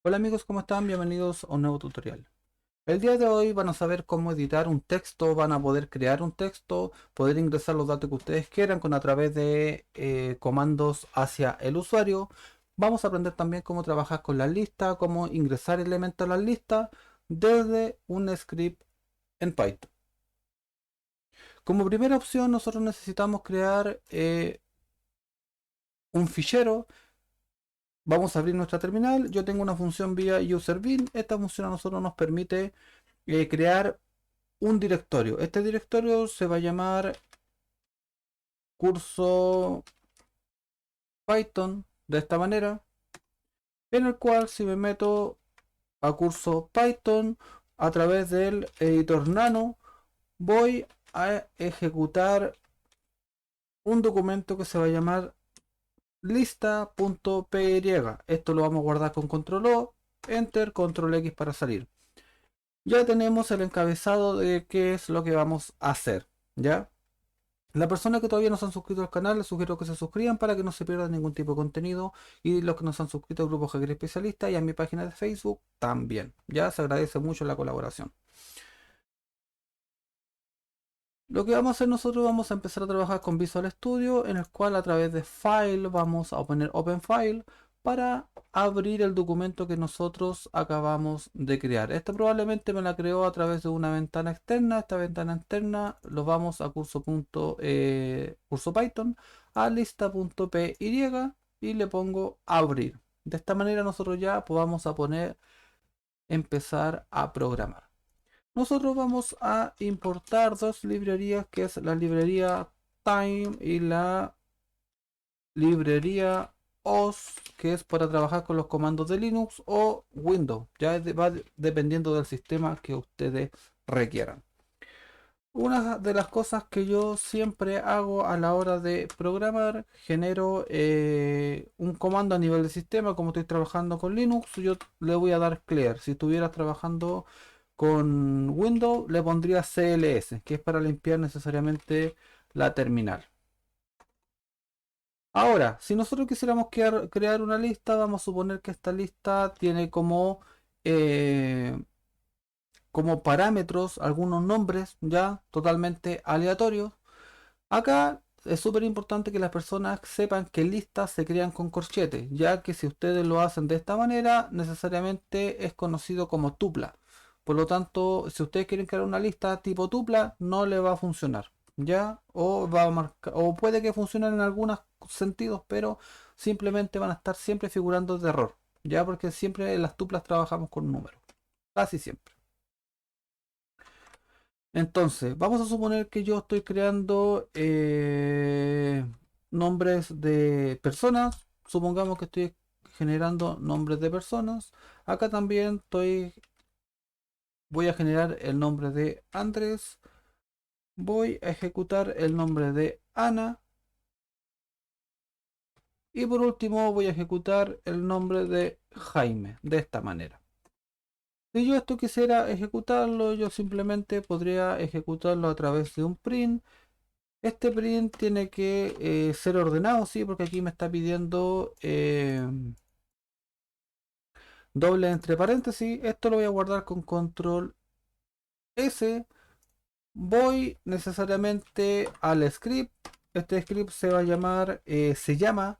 Hola amigos, ¿cómo están? Bienvenidos a un nuevo tutorial. El día de hoy van a saber cómo editar un texto, van a poder crear un texto, poder ingresar los datos que ustedes quieran con a través de comandos hacia el usuario. Vamos a aprender también cómo trabajar con las listas, cómo ingresar elementos a las listas desde un script en Python. Como primera opción nosotros necesitamos crear un fichero. Vamos a abrir nuestra terminal. Yo tengo una función vía userbean. Esta función a nosotros nos permite crear un directorio. Este directorio se va a llamar curso Python de esta manera, en el cual si me meto a curso Python a través del editor nano, voy a ejecutar un documento que se va a llamar lista.py. Esto lo vamos a guardar con control O, enter, control X para salir. Ya tenemos el encabezado de qué es lo que vamos a hacer, ¿ya? La persona que todavía no se han suscrito al canal, les sugiero que se suscriban para que no se pierdan ningún tipo de contenido. Y los que no se han suscrito al grupo Hacker Especialista y a mi página de Facebook también. Ya se agradece mucho la colaboración. Lo que vamos a hacer nosotros, vamos a empezar a trabajar con Visual Studio, en el cual a través de File vamos a poner Open File para abrir el documento que nosotros acabamos de crear. Esto probablemente me la creó a través de una ventana externa. Esta ventana externa lo vamos a curso Python a lista.py y le pongo abrir. De esta manera nosotros ya podamos a poner empezar a programar. Nosotros vamos a importar dos librerías, que es la librería Time y la librería OS, que es para trabajar con los comandos de Linux o Windows. Ya va dependiendo del sistema que ustedes requieran. Una de las cosas que yo siempre hago a la hora de programar, genero un comando a nivel de sistema. Como estoy trabajando con Linux, yo le voy a dar clear. Si estuvieras trabajando con Windows, le pondría CLS, que es para limpiar necesariamente la terminal. Ahora, si nosotros quisiéramos crear una lista, vamos a suponer que esta lista tiene eh, como parámetros algunos nombres ya totalmente aleatorios. Acá es súper importante que las personas sepan que listas se crean con corchetes, ya que si ustedes lo hacen de esta manera, necesariamente es conocido como tupla. Por lo tanto, si ustedes quieren crear una lista tipo tupla, no le va a funcionar, ¿ya? O va a marcar, o puede que funcione en algunos sentidos, pero simplemente van a estar siempre figurando de error, ¿ya? Porque siempre en las tuplas trabajamos con números, casi siempre. Entonces, vamos a suponer que yo estoy creando nombres de personas. Supongamos que estoy generando nombres de personas. Acá también voy a generar el nombre de Andrés. Voy a ejecutar el nombre de Ana. Y por último voy a ejecutar el nombre de Jaime. De esta manera. Si yo esto quisiera ejecutarlo, yo simplemente podría ejecutarlo a través de un print. Este print tiene que ser ordenado, sí, porque aquí me está pidiendo doble entre paréntesis. Esto lo voy a guardar con control S. Voy necesariamente al script. Este script se va a llamar, se llama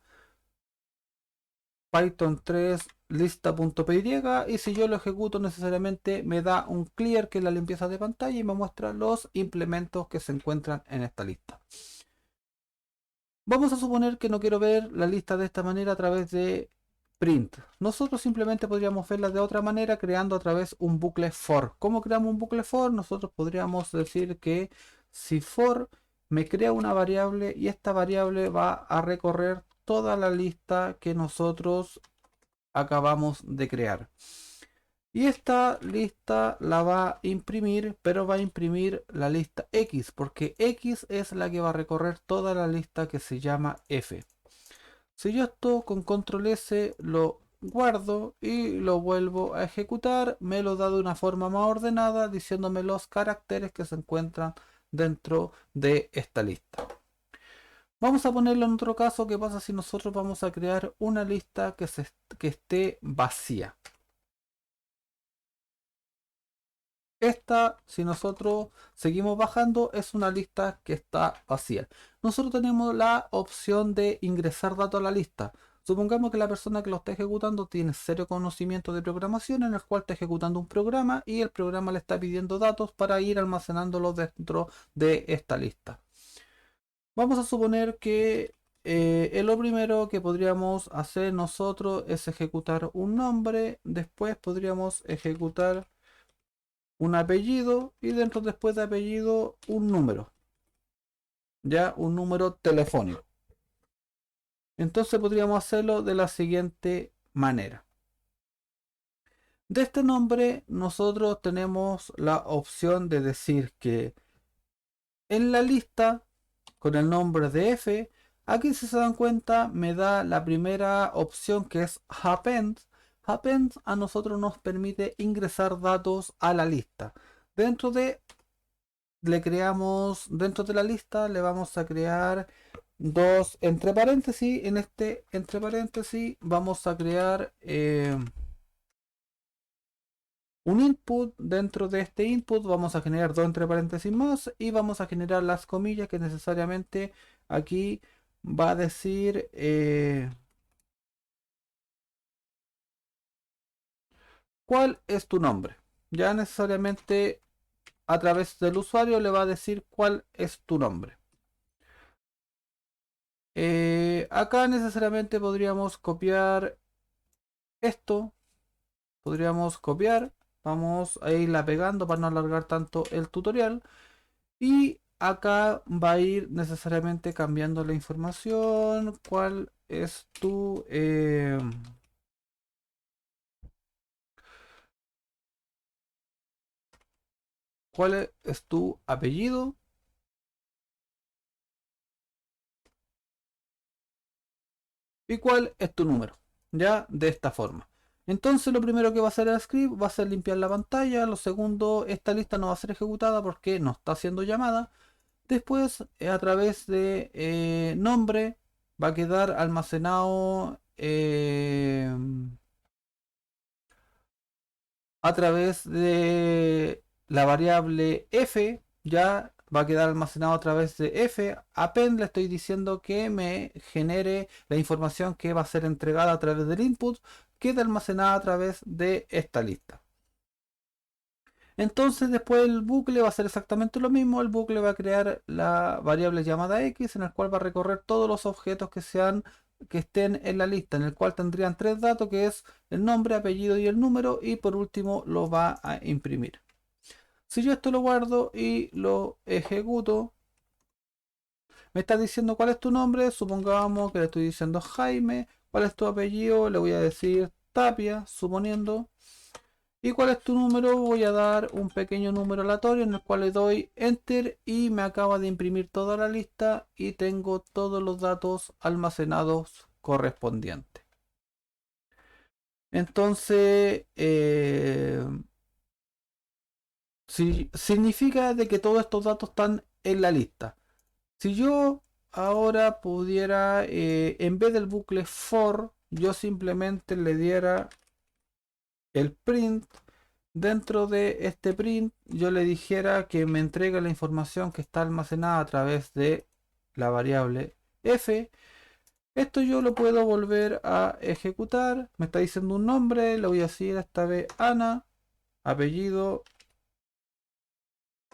Python 3 lista.py y si yo lo ejecuto necesariamente me da un clear, que es la limpieza de pantalla, y me muestra los implementos que se encuentran en esta lista. Vamos a suponer que no quiero ver la lista de esta manera a través de print. Nosotros simplemente podríamos verla de otra manera creando a través un bucle for. ¿Cómo creamos un bucle for? Nosotros podríamos decir que si for me crea una variable y esta variable va a recorrer toda la lista que nosotros acabamos de crear. Y esta lista la va a imprimir, pero va a imprimir la lista X, porque X es la que va a recorrer toda la lista que se llama F. Si yo esto con control S lo guardo y lo vuelvo a ejecutar, me lo da de una forma más ordenada, diciéndome los caracteres que se encuentran dentro de esta lista. Vamos a ponerlo en otro caso. ¿Qué pasa si nosotros vamos a crear una lista que esté vacía? Esta, si nosotros seguimos bajando, es una lista que está vacía. Nosotros tenemos la opción de ingresar datos a la lista. Supongamos que la persona que lo está ejecutando tiene cero conocimiento de programación, en el cual está ejecutando un programa y el programa le está pidiendo datos para ir almacenándolos dentro de esta lista. Vamos a suponer que lo primero que podríamos hacer nosotros es ejecutar un nombre, después podríamos ejecutar un apellido y dentro después de apellido un número, ya un número telefónico. Entonces podríamos hacerlo de la siguiente manera. De este nombre nosotros tenemos la opción de decir que en la lista con el nombre de F, aquí si se dan cuenta me da la primera opción que es append. Append a nosotros nos permite ingresar datos a la lista. Dentro de le creamos, dentro de la lista le vamos a crear dos entre paréntesis. En este entre paréntesis vamos a crear un input. Dentro de este input vamos a generar dos entre paréntesis más y vamos a generar las comillas que necesariamente aquí va a decir cuál es tu nombre. Ya necesariamente a través del usuario le va a decir cuál es tu nombre. Acá necesariamente podríamos copiar esto. Podríamos copiar. Vamos a irla pegando para no alargar tanto el tutorial. Y acá va a ir necesariamente cambiando la información. ¿Cuál es tu apellido? ¿Y cuál es tu número? Ya de esta forma. Entonces lo primero que va a hacer el script va a ser limpiar la pantalla. Lo segundo, esta lista no va a ser ejecutada porque no está siendo llamada. Después, a través de nombre, va a quedar almacenado a través de la variable f. Ya va a quedar almacenado a través de f. Append le estoy diciendo que me genere la información que va a ser entregada a través del input, queda almacenada a través de esta lista. Entonces después el bucle va a ser exactamente lo mismo. El bucle va a crear la variable llamada x, en el cual va a recorrer todos los objetos que estén en la lista, en el cual tendrían tres datos, que es el nombre, apellido y el número, y por último lo va a imprimir. Si yo esto lo guardo y lo ejecuto, me está diciendo cuál es tu nombre. Supongamos que le estoy diciendo Jaime. ¿Cuál es tu apellido? Le voy a decir Tapia, suponiendo. ¿Y cuál es tu número? Voy a dar un pequeño número aleatorio en el cual le doy enter y me acaba de imprimir toda la lista y tengo todos los datos almacenados correspondientes. Entonces, significa de que todos estos datos están en la lista. Si yo ahora pudiera, en vez del bucle for, yo simplemente le diera el print. Dentro de este print yo le dijera que me entregue la información que está almacenada a través de la variable f. Esto yo lo puedo volver a ejecutar. Me está diciendo un nombre, le voy a decir esta vez Ana, apellido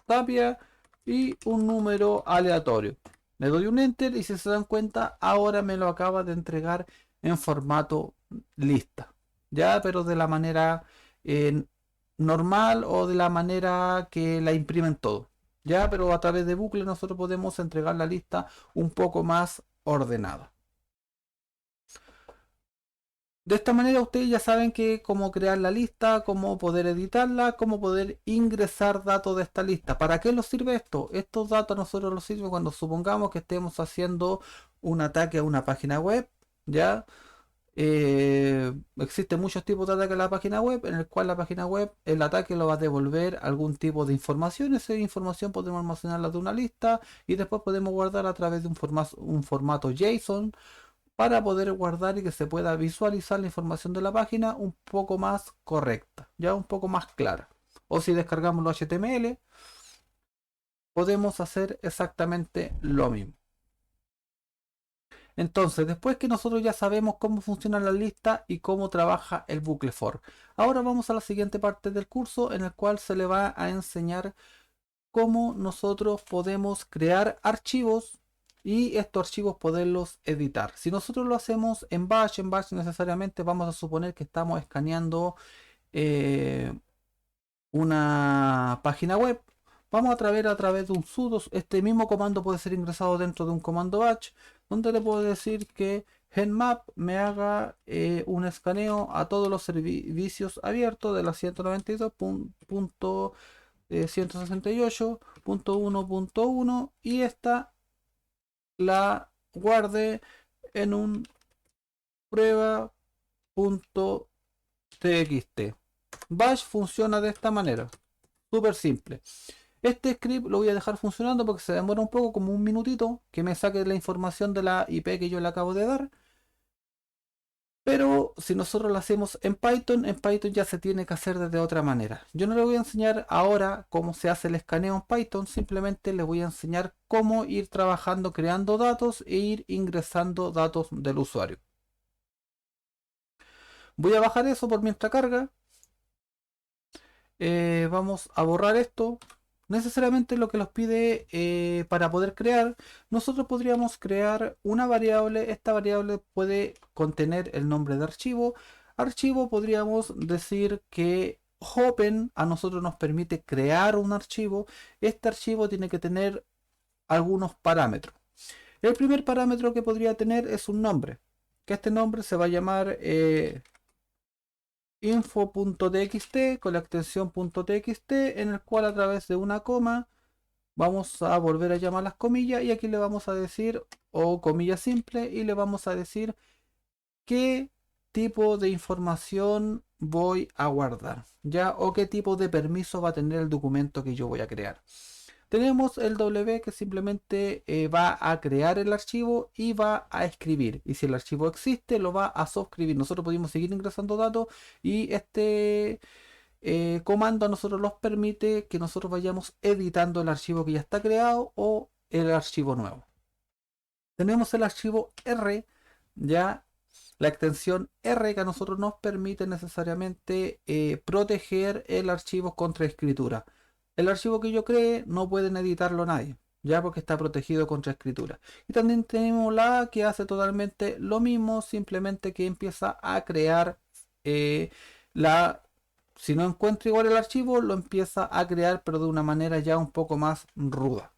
Tapia y un número aleatorio. Le doy un enter y si se dan cuenta ahora me lo acaba de entregar en formato lista. Ya, pero de la manera eh, normal o de la manera que la imprimen todo. Ya, pero a través de bucle nosotros podemos entregar la lista un poco más ordenada. De esta manera ustedes ya saben que cómo crear la lista, cómo poder editarla, cómo poder ingresar datos de esta lista. ¿Para qué nos sirve esto? Estos datos a nosotros nos sirven cuando supongamos que estemos haciendo un ataque a una página web, ¿ya? Existen muchos tipos de ataque a la página web, en el cual la página web, el ataque lo va a devolver algún tipo de información. Esa información podemos almacenarla de una lista y después podemos guardar a través de un formato JSON para poder guardar y que se pueda visualizar la información de la página un poco más correcta, ya un poco más clara. o si descargamos los HTML, podemos hacer exactamente lo mismo. Entonces, después que nosotros ya sabemos cómo funciona la lista y cómo trabaja el bucle for, ahora vamos a la siguiente parte del curso en el cual se le va a enseñar cómo nosotros podemos crear archivos y estos archivos poderlos editar. Si nosotros lo hacemos en Bash necesariamente vamos a suponer que estamos escaneando eh, una página web. Vamos a través de un sudo. Este mismo comando puede ser ingresado dentro de un comando batch, donde le puedo decir que Nmap me haga un escaneo a todos los servicios abiertos de la 192.168.1.1 y esta la guarde en un prueba.txt. Bash funciona de esta manera, súper simple. Este script lo voy a dejar funcionando porque se demora un poco, como un minutito, que me saque la información de la IP que yo le acabo de dar. Pero si nosotros lo hacemos en Python ya se tiene que hacer de otra manera. Yo no le voy a enseñar ahora cómo se hace el escaneo en Python, simplemente le voy a enseñar cómo ir trabajando creando datos e ir ingresando datos del usuario. Voy a bajar eso por mientras carga. Vamos a borrar esto. Necesariamente lo que nos pide para poder crear, nosotros podríamos crear una variable. Esta variable puede contener el nombre de archivo. Archivo podríamos decir que open a nosotros nos permite crear un archivo. Este archivo tiene que tener algunos parámetros. El primer parámetro que podría tener es un nombre, que este nombre se va a llamar info.txt con la extensión .txt, en el cual a través de una coma vamos a volver a llamar las comillas y aquí le vamos a decir, o comilla simple, y le vamos a decir qué tipo de información voy a guardar, ya, o qué tipo de permiso va a tener el documento que yo voy a crear. Tenemos el W que simplemente va a crear el archivo y va a escribir. Y si el archivo existe, lo va a suscribir. Nosotros podemos seguir ingresando datos y este comando a nosotros nos permite que nosotros vayamos editando el archivo que ya está creado o el archivo nuevo. Tenemos el archivo R, ya la extensión R que a nosotros nos permite necesariamente proteger el archivo contra escritura. El archivo que yo cree no pueden editarlo nadie, ya porque está protegido contra escritura. Y también tenemos la A que hace totalmente lo mismo, simplemente que empieza a crear si no encuentra igual el archivo, lo empieza a crear, pero de una manera ya un poco más ruda,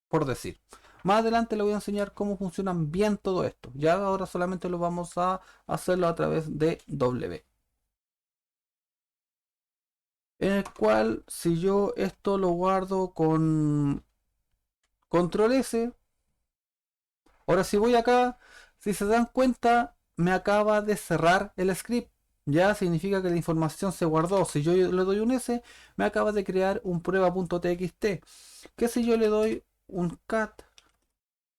por decir. Más adelante le voy a enseñar cómo funcionan bien todo esto. Ya ahora solamente lo vamos a hacerlo a través de W. En el cual si yo esto lo guardo con control S, ahora si voy acá, si se dan cuenta, me acaba de cerrar el script. Ya significa que la información se guardó. Si yo le doy un S, me acaba de crear un prueba.txt. Que si yo le doy un cat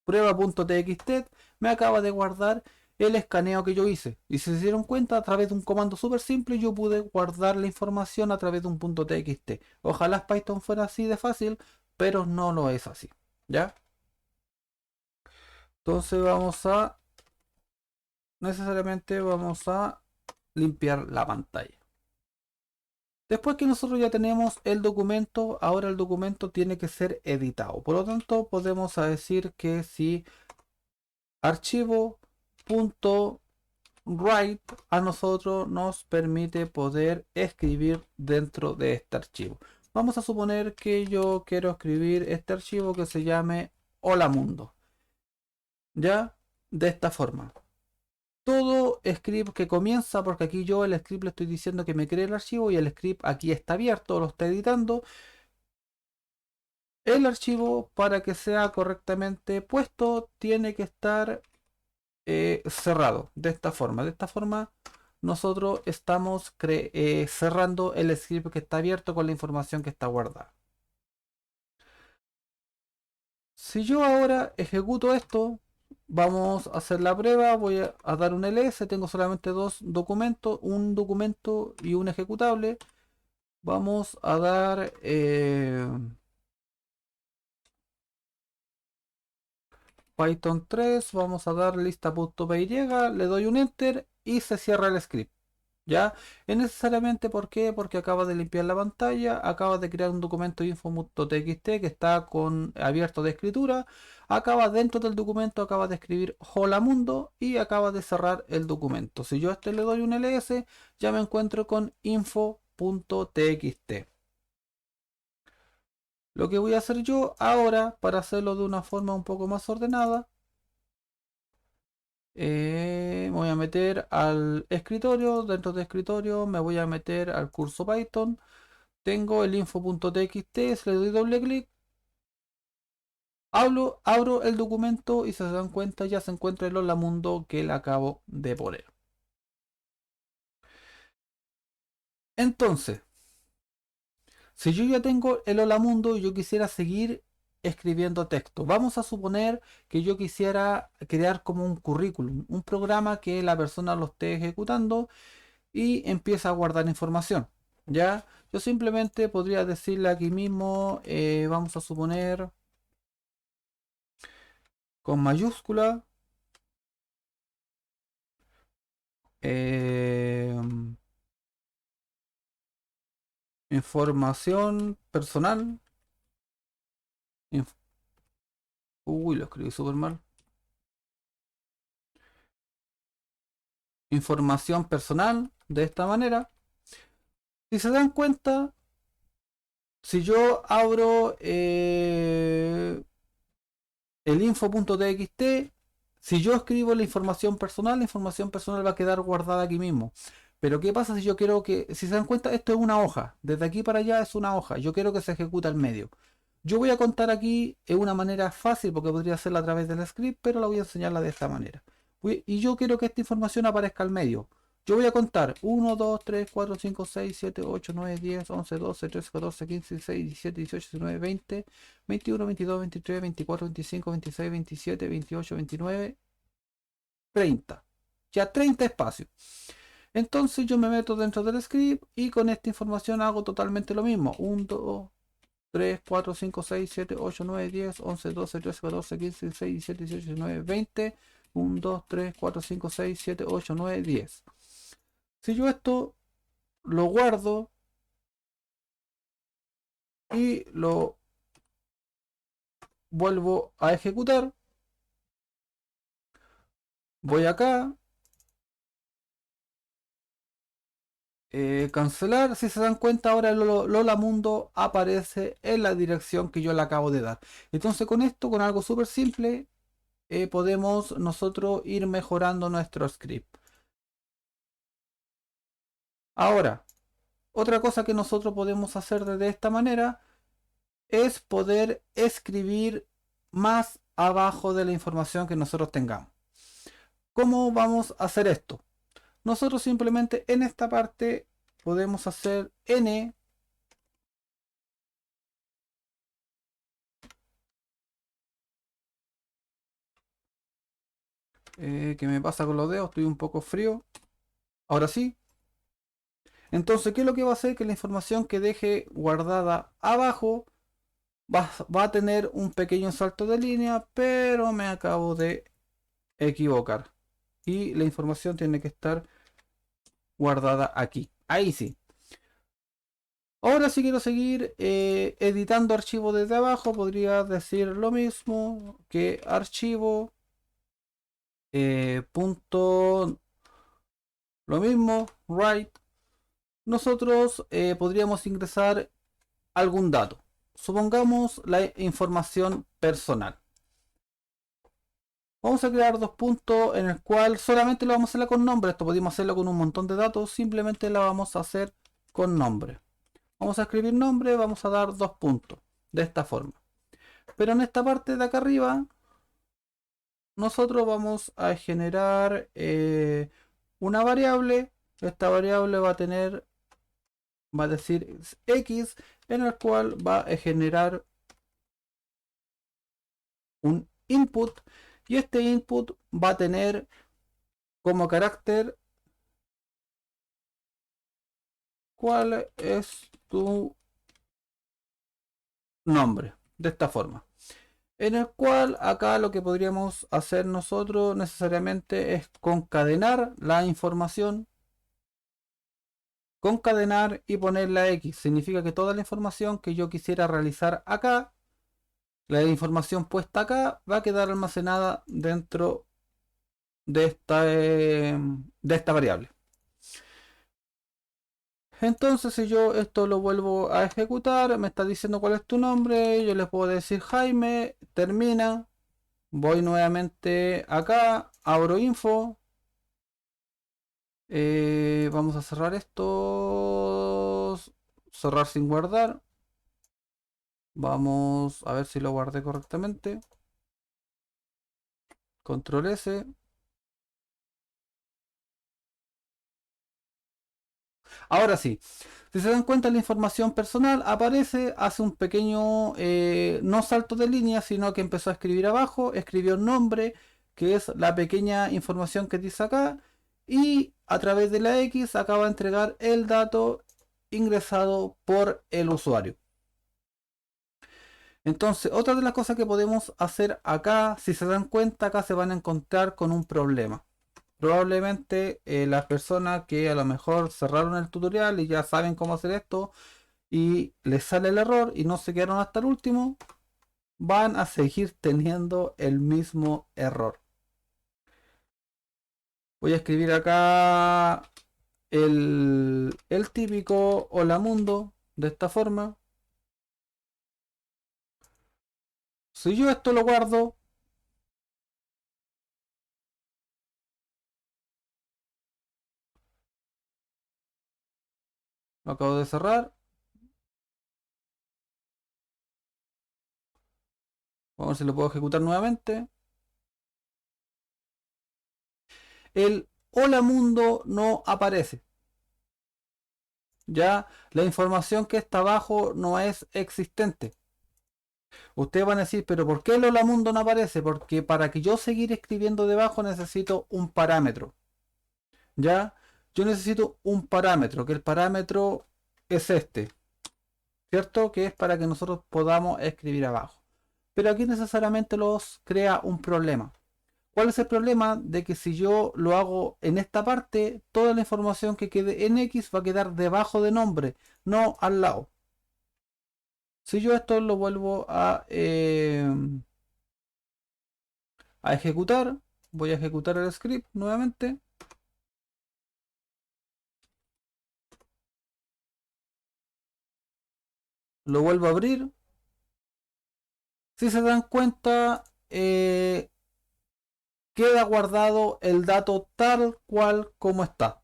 prueba.txt, me acaba de guardar el escaneo que yo hice. Y si se dieron cuenta, a través de un comando súper simple, yo pude guardar la información a través de un .txt. Ojalá Python fuera así de fácil, pero no lo es así. ¿Ya? Entonces necesariamente vamos a limpiar la pantalla. Después que nosotros ya tenemos el documento, ahora el documento tiene que ser editado. Por lo tanto, podemos decir que si archivo.write a nosotros nos permite poder escribir dentro de este archivo. Vamos a suponer que yo quiero escribir este archivo que se llame Hola Mundo. Ya, de esta forma. Todo script que comienza, porque aquí yo el script le estoy diciendo que me cree el archivo y el script aquí está abierto, lo está editando. El archivo, para que sea correctamente puesto, tiene que estar cerrado de esta forma. De esta forma nosotros estamos cerrando el script que está abierto con la información que está guardada. Si yo ahora ejecuto esto, vamos a hacer la prueba, voy a dar un ls, tengo solamente dos documentos, un documento y un ejecutable. Vamos a dar Python 3, vamos a dar lista.py, le doy un enter y se cierra el script. ¿Ya? Es necesariamente, ¿por qué? Porque acaba de limpiar la pantalla, acaba de crear un documento info.txt que está con abierto de escritura, acaba dentro del documento, acaba de escribir hola mundo y acaba de cerrar el documento. Si yo a este le doy un ls, ya me encuentro con info.txt. Lo que voy a hacer yo ahora, para hacerlo de una forma un poco más ordenada, me voy a meter al escritorio, dentro de escritorio me voy a meter al curso Python. Tengo el info.txt, le doy doble clic, abro el documento y si se dan cuenta ya se encuentra el hola mundo que le acabo de poner. Entonces, si yo ya tengo el hola mundo y yo quisiera seguir escribiendo texto, vamos a suponer que yo quisiera crear como un currículum, un programa que la persona lo esté ejecutando y empieza a guardar información. Ya, yo simplemente podría decirle aquí mismo, vamos a suponer con mayúscula, eh, información personal. inf- Uy, lo escribí súper mal. Información personal, de esta manera. Si se dan cuenta, si yo abro el info.txt, si yo escribo la información personal va a quedar guardada aquí mismo. Pero ¿qué pasa si yo quiero que, si se dan cuenta, esto es una hoja, desde aquí para allá es una hoja, yo quiero que se ejecute al medio. Yo voy a contar aquí en una manera fácil, porque podría hacerla a través del script, pero la voy a enseñarla de esta manera. Y yo quiero que esta información aparezca al medio. Yo voy a contar 1, 2, 3, 4, 5, 6, 7, 8, 9, 10, 11, 12, 13, 14, 15, 16, 17, 18, 19, 20, 21, 22, 23, 24, 25, 26, 27, 28, 29, 30. Ya 30 espacios. Entonces yo me meto dentro del script y con esta información hago totalmente lo mismo. 1, 2, 3, 4, 5, 6, 7, 8, 9, 10, 11, 12, 13, 14, 15, 16, 17, 18, 19, 20. 1, 2, 3, 4, 5, 6, 7, 8, 9, 10. Si yo esto lo guardo y lo vuelvo a ejecutar, voy acá, cancelar. Si se dan cuenta, ahora el Lola Mundo aparece en la dirección que yo le acabo de dar. Entonces con esto, con algo súper simple, podemos nosotros ir mejorando nuestro script. Ahora, otra cosa que nosotros podemos hacer de esta manera es poder escribir más abajo de la información que nosotros tengamos. ¿Cómo vamos a hacer esto? Nosotros simplemente en esta parte podemos hacer n, ¿qué me pasa con los dedos? Estoy un poco frío. Ahora sí. Entonces, ¿qué es lo que va a hacer? Que la información que deje guardada abajo va a tener un pequeño salto de línea, pero me acabo de equivocar. Y la información tiene que estar guardada aquí. Ahí sí. Ahora si quiero seguir editando archivo desde abajo, podría decir lo mismo que archivo, punto, lo mismo, write. Nosotros podríamos ingresar algún dato. Supongamos la información personal. Vamos a crear dos puntos en el cual solamente lo vamos a hacerla con nombre. Esto podemos hacerlo con un montón de datos. Simplemente la vamos a hacer con nombre. Vamos a escribir nombre, vamos a dar dos puntos. De esta forma. Pero en esta parte de acá arriba, nosotros vamos a generar una variable. Esta variable va a decir X, en el cual va a generar un input. Y este input va a tener como carácter ¿cuál es tu nombre? De esta forma. En el cual acá lo que podríamos hacer nosotros necesariamente es concadenar la información. Concadenar y poner la X. Significa que toda la información que yo quisiera realizar acá, la información puesta acá, va a quedar almacenada dentro de esta variable. Entonces si yo esto lo vuelvo a ejecutar, me está diciendo cuál es tu nombre, yo le puedo decir Jaime, termina, voy nuevamente acá, abro info, vamos a cerrar esto, cerrar sin guardar, vamos a ver si lo guardé correctamente, control S. Ahora sí, si se dan cuenta, la información personal aparece, hace un pequeño, no salto de línea, sino que empezó a escribir abajo, escribió el nombre, que es la pequeña información que dice acá, y a través de la X acaba de entregar el dato ingresado por el usuario. Entonces, otra de las cosas que podemos hacer acá, si se dan cuenta, acá se van a encontrar con un problema. Probablemente las personas que a lo mejor cerraron el tutorial y ya saben cómo hacer esto y les sale el error y no se quedaron hasta el último, van a seguir teniendo el mismo error. Voy a escribir acá el típico hola mundo de esta forma. Si yo esto lo guardo, lo acabo de cerrar. Vamos a ver si lo puedo ejecutar nuevamente. El hola mundo no aparece. Ya la información que está abajo no es existente. Ustedes van a decir, pero ¿por qué el hola mundo no aparece? Porque para que yo seguir escribiendo debajo necesito un parámetro. Ya, yo necesito un parámetro, que el parámetro es este, ¿cierto? Que es para que nosotros podamos escribir abajo. Pero aquí necesariamente los crea un problema. ¿Cuál es el problema? De que si yo lo hago en esta parte, toda la información que quede en X va a quedar debajo de nombre, no al lado. Si yo esto lo vuelvo a ejecutar, voy a ejecutar el script nuevamente. Lo vuelvo a abrir. Si se dan cuenta, queda guardado el dato tal cual como está.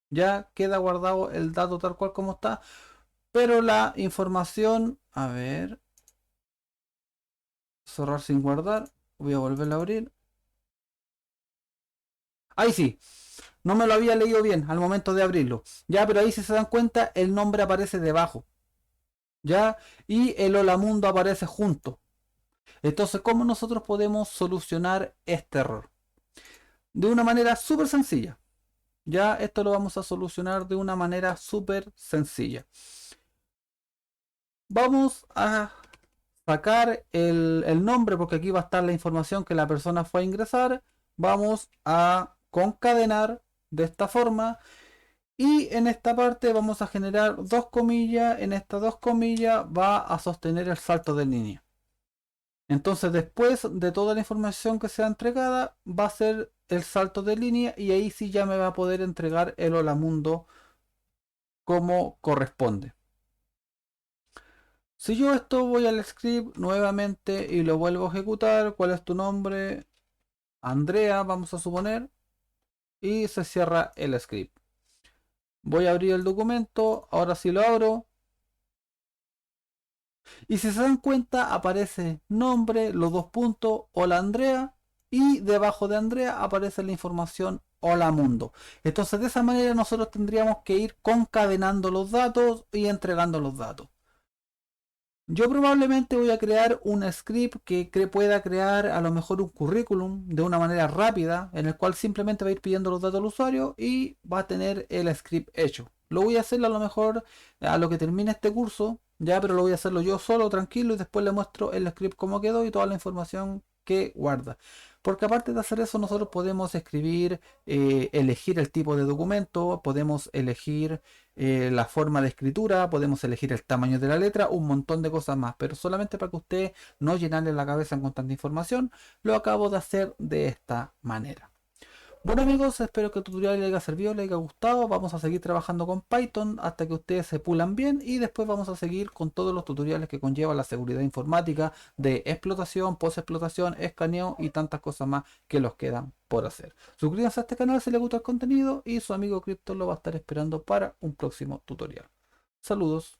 Ya queda guardado el dato tal cual como está. Pero la información, a ver, cerrar sin guardar. Voy a volver a abrir. Ahí sí, no me lo había leído bien al momento de abrirlo. Ya, pero ahí si se dan cuenta, el nombre aparece debajo. Ya, y el hola mundo aparece junto. Entonces, ¿cómo nosotros podemos solucionar este error? De una manera súper sencilla. Ya esto lo vamos a solucionar de una manera súper sencilla. Vamos a sacar el nombre porque aquí va a estar la información que la persona fue a ingresar. Vamos a concadenar de esta forma. Y en esta parte vamos a generar dos comillas. En estas dos comillas va a sostener el salto de línea. Entonces después de toda la información que sea entregada va a ser el salto de línea y ahí sí ya me va a poder entregar el hola mundo como corresponde. Si yo esto voy al script nuevamente y lo vuelvo a ejecutar, ¿cuál es tu nombre? Andrea, vamos a suponer, y se cierra el script. Voy a abrir el documento, ahora sí lo abro. Y si se dan cuenta, aparece nombre, los dos puntos, hola Andrea, y debajo de Andrea aparece la información hola mundo. Entonces de esa manera nosotros tendríamos que ir concadenando los datos y entregando los datos. Yo probablemente voy a crear un script que pueda crear a lo mejor un currículum de una manera rápida, en el cual simplemente va a ir pidiendo los datos al usuario y va a tener el script hecho. Lo voy a hacer a lo mejor a lo que termine este curso, ya, pero lo voy a hacerlo yo solo, tranquilo, y después le muestro el script cómo quedó y toda la información que guarda. Porque aparte de hacer eso, nosotros podemos escribir, elegir el tipo de documento, podemos elegir la forma de escritura, podemos elegir el tamaño de la letra, un montón de cosas más. Pero solamente para que usted no llenarle la cabeza con tanta información, lo acabo de hacer de esta manera. Bueno amigos, espero que el tutorial les haya servido, les haya gustado. Vamos a seguir trabajando con Python hasta que ustedes se pulan bien y después vamos a seguir con todos los tutoriales que conlleva la seguridad informática de explotación, post-explotación, escaneo y tantas cosas más que los quedan por hacer. Suscríbanse a este canal si les gusta el contenido y su amigo Crypto lo va a estar esperando para un próximo tutorial. Saludos.